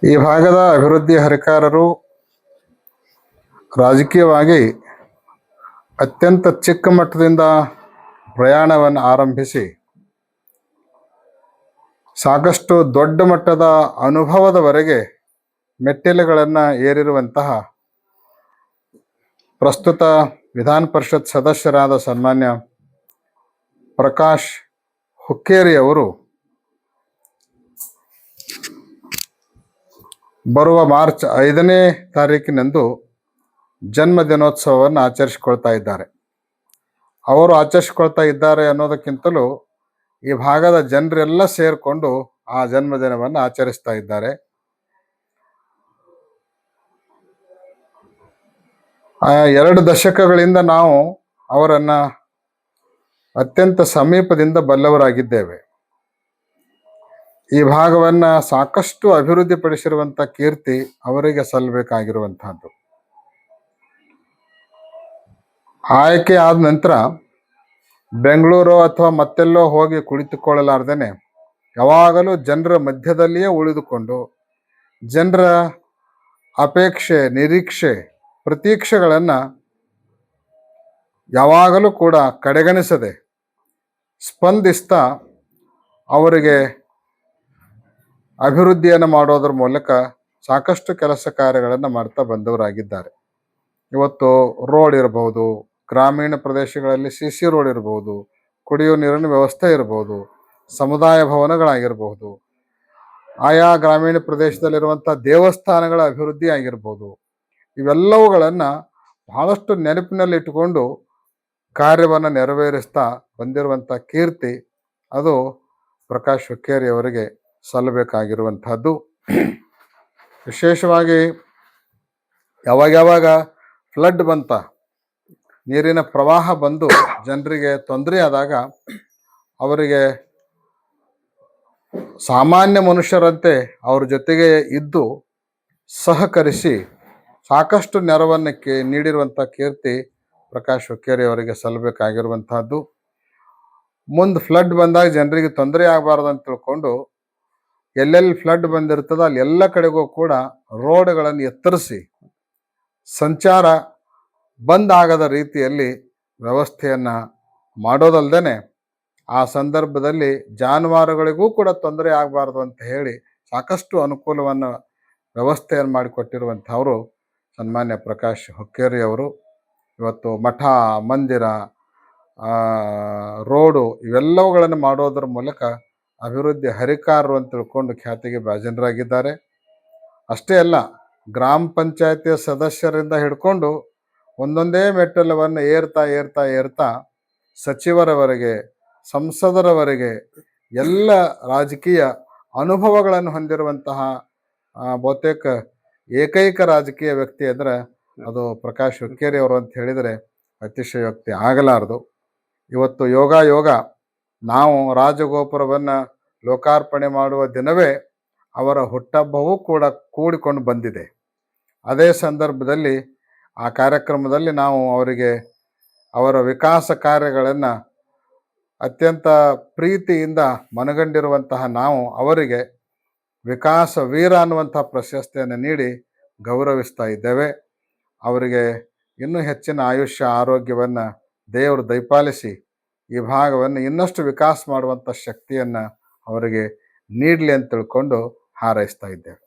ಈ ಭಾಗದ ಅಭಿವೃದ್ಧಿ ಹರಿಕಾರರು ರಾಜಕೀಯವಾಗಿ ಅತ್ಯಂತ ಚಿಕ್ಕ ಮಟ್ಟದಿಂದ ಪ್ರಯಾಣವನ್ನು ಆರಂಭಿಸಿ ಸಾಕಷ್ಟು ದೊಡ್ಡ ಮಟ್ಟದ ಅನುಭವದವರೆಗೆ ಮೆಟ್ಟಿಲುಗಳನ್ನು ಏರಿರುವಂತಹ ಪ್ರಸ್ತುತ ವಿಧಾನ ಪರಿಷತ್ ಸದಸ್ಯರಾದ ಸನ್ಮಾನ್ಯ ಪ್ರಕಾಶ್ ಹುಕ್ಕೇರಿ ಅವರು ಬರುವ ಮಾರ್ಚ್ 5ನೇ ತಾರೀಕಿನಂದು ಜನ್ಮ ದಿನೋತ್ಸವವನ್ನು ಆಚರಿಸಿಕೊಳ್ತಾ ಇದ್ದಾರೆ. ಅವರು ಆಚರಿಸಿಕೊಳ್ತಾ ಇದ್ದಾರೆ ಅನ್ನೋದಕ್ಕಿಂತಲೂ ಈ ಭಾಗದ ಜನರೆಲ್ಲ ಸೇರಿಕೊಂಡು ಆ ಜನ್ಮದಿನವನ್ನು ಆಚರಿಸ್ತಾ ಇದ್ದಾರೆ. ಆ 2 ದಶಕಗಳಿಂದ ನಾವು ಅವರನ್ನು ಅತ್ಯಂತ ಸಮೀಪದಿಂದ ಬಲ್ಲವರಾಗಿದ್ದೇವೆ. ಈ ಭಾಗವನ್ನು ಸಾಕಷ್ಟು ಅಭಿವೃದ್ಧಿಪಡಿಸಿರುವಂಥ ಕೀರ್ತಿ ಅವರಿಗೆ ಸಲ್ಲಬೇಕಾಗಿರುವಂತಹದ್ದು. ಆಯ್ಕೆ ಆದ ನಂತರ ಬೆಂಗಳೂರು ಅಥವಾ ಮತ್ತೆಲ್ಲೋ ಹೋಗಿ ಕುಳಿತುಕೊಳ್ಳಲಾರ್ದೇನೆ ಯಾವಾಗಲೂ ಜನರ ಮಧ್ಯದಲ್ಲಿಯೇ ಉಳಿದುಕೊಂಡು ಜನರ ಅಪೇಕ್ಷೆ, ನಿರೀಕ್ಷೆ, ಪ್ರತೀಕ್ಷೆಗಳನ್ನು ಯಾವಾಗಲೂ ಕೂಡ ಕಡೆಗಣಿಸದೆ ಸ್ಪಂದಿಸ್ತಾ ಅವರಿಗೆ ಅಭಿವೃದ್ಧಿಯನ್ನು ಮಾಡೋದ್ರ ಮೂಲಕ ಸಾಕಷ್ಟು ಕೆಲಸ ಕಾರ್ಯಗಳನ್ನು ಮಾಡ್ತಾ ಬಂದವರಾಗಿದ್ದಾರೆ. ಇವತ್ತು ರೋಡ್ ಇರಬಹುದು, ಗ್ರಾಮೀಣ ಪ್ರದೇಶಗಳಲ್ಲಿ CC ರೋಡ್ ಇರಬಹುದು, ಕುಡಿಯುವ ನೀರಿನ ವ್ಯವಸ್ಥೆ ಇರಬಹುದು, ಸಮುದಾಯ ಭವನಗಳಾಗಿರ್ಬಹುದು, ಆಯಾ ಗ್ರಾಮೀಣ ಪ್ರದೇಶದಲ್ಲಿರುವಂಥ ದೇವಸ್ಥಾನಗಳ ಅಭಿವೃದ್ಧಿ ಆಗಿರ್ಬೋದು, ಇವೆಲ್ಲವುಗಳನ್ನು ಬಹಳಷ್ಟು ನೆನಪಿನಲ್ಲಿಟ್ಟುಕೊಂಡು ಕಾರ್ಯವನ್ನು ನೆರವೇರಿಸ್ತಾ ಬಂದಿರುವಂಥ ಕೀರ್ತಿ ಅದು ಪ್ರಕಾಶ್ ಹುಕ್ಕೇರಿ ಅವರಿಗೆ ಸಲ್ಲಬೇಕಾಗಿರುವಂಥದ್ದು. ವಿಶೇಷವಾಗಿ ಯಾವಾಗ ಫ್ಲಡ್ ಬಂತ, ನೀರಿನ ಪ್ರವಾಹ ಬಂದು ಜನರಿಗೆ ತೊಂದರೆ ಆದಾಗ ಅವರಿಗೆ ಸಾಮಾನ್ಯ ಮನುಷ್ಯರಂತೆ ಅವ್ರ ಜೊತೆಗೆ ಇದ್ದು ಸಹಕರಿಸಿ ಸಾಕಷ್ಟು ನೆರವನ್ನು ನೀಡಿರುವಂಥ ಕೀರ್ತಿ ಪ್ರಕಾಶ್ ಹುಕ್ಕೇರಿ ಅವರಿಗೆ ಸಲ್ಲಬೇಕಾಗಿರುವಂತಹದ್ದು. ಮುಂದೆ ಫ್ಲಡ್ ಬಂದಾಗ ಜನರಿಗೆ ತೊಂದರೆ ಆಗಬಾರ್ದು ಅಂತ ತಿಳ್ಕೊಂಡು ಎಲ್ಲೆಲ್ಲಿ ಫ್ಲಡ್ ಬಂದಿರ್ತದೋ ಅಲ್ಲಿ ಎಲ್ಲ ಕಡೆಗೂ ಕೂಡ ರೋಡ್ಗಳನ್ನು ಎತ್ತರಿಸಿ ಸಂಚಾರ ಬಂದಾಗದ ರೀತಿಯಲ್ಲಿ ವ್ಯವಸ್ಥೆಯನ್ನು ಮಾಡೋದಲ್ದೇ ಆ ಸಂದರ್ಭದಲ್ಲಿ ಜಾನುವಾರುಗಳಿಗೂ ಕೂಡ ತೊಂದರೆ ಆಗಬಾರ್ದು ಅಂತ ಹೇಳಿ ಸಾಕಷ್ಟು ಅನುಕೂಲವನ್ನು ವ್ಯವಸ್ಥೆಯನ್ನು ಮಾಡಿಕೊಟ್ಟಿರುವಂಥವರು ಸನ್ಮಾನ್ಯ ಪ್ರಕಾಶ್ ಹುಕ್ಕೇರಿ ಅವರು. ಇವತ್ತು ಮಠ, ಮಂದಿರ, ರೋಡು ಇವೆಲ್ಲವುಗಳನ್ನು ಮಾಡೋದ್ರ ಮೂಲಕ ಅಭಿವೃದ್ಧಿ ಹರಿಕಾರರು ಅಂತ ತಿಳ್ಕೊಂಡು ಖ್ಯಾತಿಗೆ ಭಾಜನರಾಗಿದ್ದಾರೆ. ಅಷ್ಟೇ ಅಲ್ಲ, ಗ್ರಾಮ ಪಂಚಾಯತಿಯ ಸದಸ್ಯರಿಂದ ಹಿಡ್ಕೊಂಡು ಒಂದೊಂದೇ ಮೆಟ್ಟಲವನ್ನು ಏರ್ತಾ ಸಚಿವರವರೆಗೆ, ಸಂಸದರವರೆಗೆ ಎಲ್ಲ ರಾಜಕೀಯ ಅನುಭವಗಳನ್ನು ಹೊಂದಿರುವಂತಹ ಬಹುತೇಕ ಏಕೈಕ ರಾಜಕೀಯ ವ್ಯಕ್ತಿ ಅಂದರೆ ಅದು ಪ್ರಕಾಶ್ ಹುಕ್ಕೇರಿ ಅವರು ಅಂತ ಹೇಳಿದರೆ ಅತಿಶಯೋಕ್ತಿ ಆಗಲಾರದು. ಇವತ್ತು ಯೋಗ ನಾವು ರಾಜಗೋಪುರವನ್ನು ಲೋಕಾರ್ಪಣೆ ಮಾಡುವ ದಿನವೇ ಅವರ ಹುಟ್ಟಹಬ್ಬವೂ ಕೂಡ ಕೂಡಿಕೊಂಡು ಬಂದಿದೆ. ಅದೇ ಸಂದರ್ಭದಲ್ಲಿ ಆ ಕಾರ್ಯಕ್ರಮದಲ್ಲಿ ನಾವು ಅವರಿಗೆ ಅವರ ವಿಕಾಸ ಕಾರ್ಯಗಳನ್ನು ಅತ್ಯಂತ ಪ್ರೀತಿಯಿಂದ ಮನಗಂಡಿರುವಂತಹ ನಾವು ಅವರಿಗೆ ವಿಕಾಸ ವೀರ ಅನ್ನುವಂಥ ಪ್ರಶಸ್ತಿಯನ್ನು ನೀಡಿ ಗೌರವಿಸ್ತಾ ಇದ್ದೇವೆ. ಅವರಿಗೆ ಇನ್ನೂ ಹೆಚ್ಚಿನ ಆಯುಷ್ಯ, ಆರೋಗ್ಯವನ್ನು ದೇವರು ದಯಪಾಲಿಸಿ ಈ ಭಾಗವನ್ನು ಇನ್ನಷ್ಟು ವಿಕಾಸ ಮಾಡುವಂಥ ಶಕ್ತಿಯನ್ನು ಅವರಿಗೆ ನೀಡಲಿ ಅಂತ ತಿಳ್ಕೊಂಡು ಹಾರೈಸ್ತಾ ಇದ್ದೇವೆ.